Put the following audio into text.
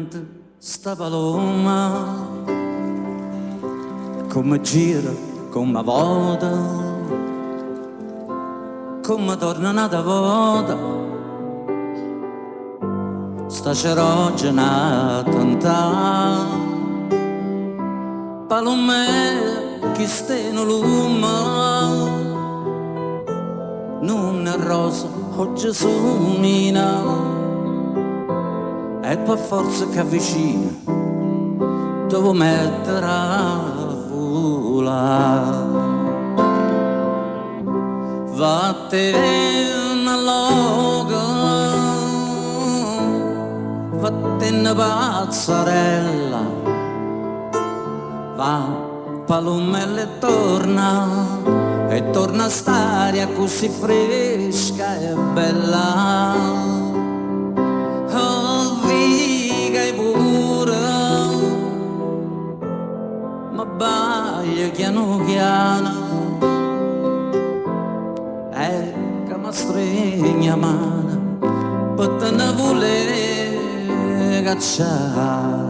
mente sta paloma, come gira, come volta, come torna nata volta, sta cerogena tanta, palome che steno l'uma, non è rosa, oggi sumina, e per forza che avvicina, devo mettere a volare. Vattene loca, vattene pazzarella, va palomella e torna a st'aria così fresca e bella. Oh, vigai pure, ma baglia piano piano, che mi stringe mano, per te ne vuole cacciare.